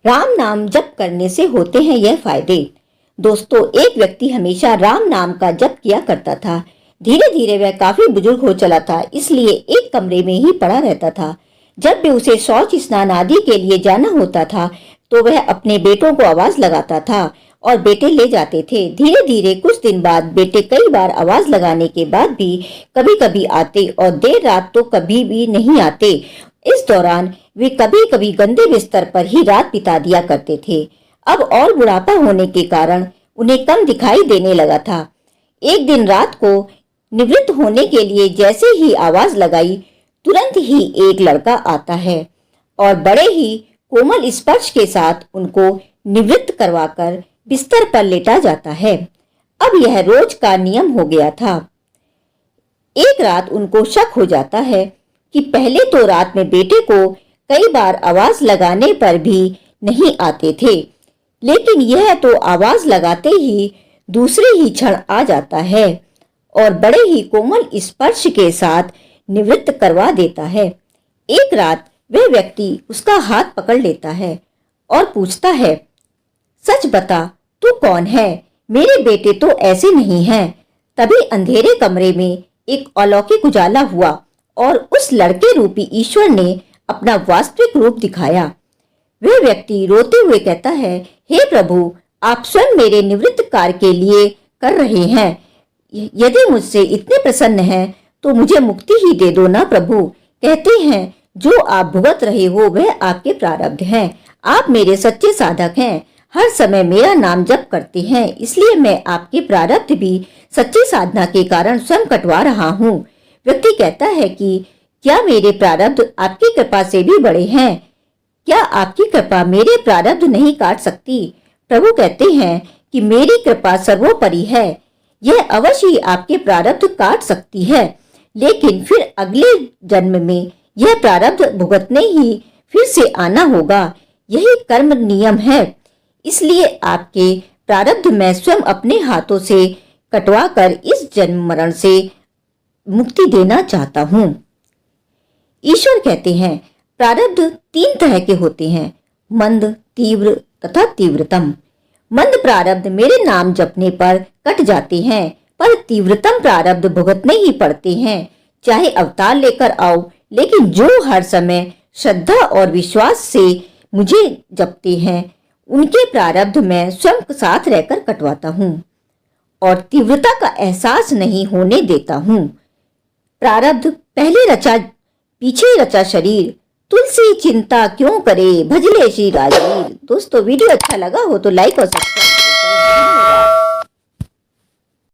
राम नाम जप करने से होते हैं यह फायदे। दोस्तों, एक व्यक्ति हमेशा राम नाम का जप किया करता था। धीरे धीरे वह काफी बुजुर्ग हो चला था, इसलिए एक कमरे में ही पड़ा रहता था। जब भी उसे शौच स्नान आदि के लिए जाना होता था तो वह अपने बेटों को आवाज लगाता था और बेटे ले जाते थे। धीरे धीरे कुछ दिन बाद बेटे कई बार आवाज लगाने के बाद भी कभी कभी आते और देर रात तो कभी भी नहीं आते। इस दौरान वे कभी कभी गंदे बिस्तर पर ही रात बिता दिया करते थे। अब और बुढ़ापा होने के कारण उन्हें कम दिखाई देने लगा था। एक दिन रात को निवृत्त होने के लिए जैसे ही आवाज लगाई, तुरंत ही एक लड़का आता है और बड़े ही कोमल स्पर्श के साथ उनको निवृत्त करवाकर बिस्तर पर लेटा जाता है। अब यह रोज का नियम हो गया था। एक रात उनको शक हो जाता है कि पहले तो रात में बेटे को कई बार आवाज लगाने पर भी नहीं आते थे, लेकिन यह तो आवाज लगाते ही दूसरे ही क्षण आ जाता है और बड़े ही कोमल स्पर्श के साथ निवृत्त करवा देता है। एक रात वह व्यक्ति उसका हाथ पकड़ लेता है और पूछता है, सच बता, तू कौन है? मेरे बेटे तो ऐसे नहीं हैं। तभी अंधेरे कमरे में एक अलौकिक उजाला हुआ और उस लड़के रूपी ईश्वर ने अपना वास्तविक रूप दिखाया। वह व्यक्ति रोते हुए कहता है, हे प्रभु, आप स्वयं मेरे निवृत्त कार्य के लिए कर रहे हैं। यदि मुझसे इतने प्रसन्न हैं तो मुझे मुक्ति ही दे दो ना प्रभु। कहते हैं जो आप भुगत रहे हो वह आपके प्रारब्ध हैं। आप मेरे सच्चे साधक हैं, हर समय मेरा नाम जप करते हैं, इसलिए मैं आपके प्रारब्ध भी सच्ची साधना के कारण स्वयं कटवा रहा हूँ। व्यक्ति कहता है कि क्या मेरे प्रारब्ध आपकी कृपा से भी बड़े हैं? क्या आपकी कृपा मेरे प्रारब्ध नहीं काट सकती? प्रभु कहते हैं कि मेरी कृपा सर्वोपरि है, यह अवश्य ही आपके प्रारब्ध काट सकती है, लेकिन फिर अगले जन्म में यह प्रारब्ध भुगतने ही फिर से आना होगा। यही कर्म नियम है, इसलिए आपके प्रारब्ध मैं स्वयं अपने हाथों से कटवाकर इस जन्म मरण से मुक्ति देना चाहता हूँ। ईश्वर कहते हैं प्रारब्ध 3 तरह के होते हैं, मंद, तीव्र तथा तीव्रतम। मंद प्रारब्ध मेरे नाम जपने पर कट जाते हैं, पर तीव्रतम प्रारब्ध भुगतने ही पड़ते हैं। चाहे अवतार लेकर आओ, लेकिन जो हर समय श्रद्धा और विश्वास से मुझे जपते हैं उनके प्रारब्ध मैं स्वयं साथ रहकर कटवाता हूँ और तीव्रता का एहसास नहीं होने देता हूँ। प्रारब्ध पहले रचा पीछे रचा शरीर, तुलसी चिंता क्यों करे, भजले श्री राजवीर। दोस्तों, वीडियो अच्छा लगा हो तो लाइक और सब्सक्राइब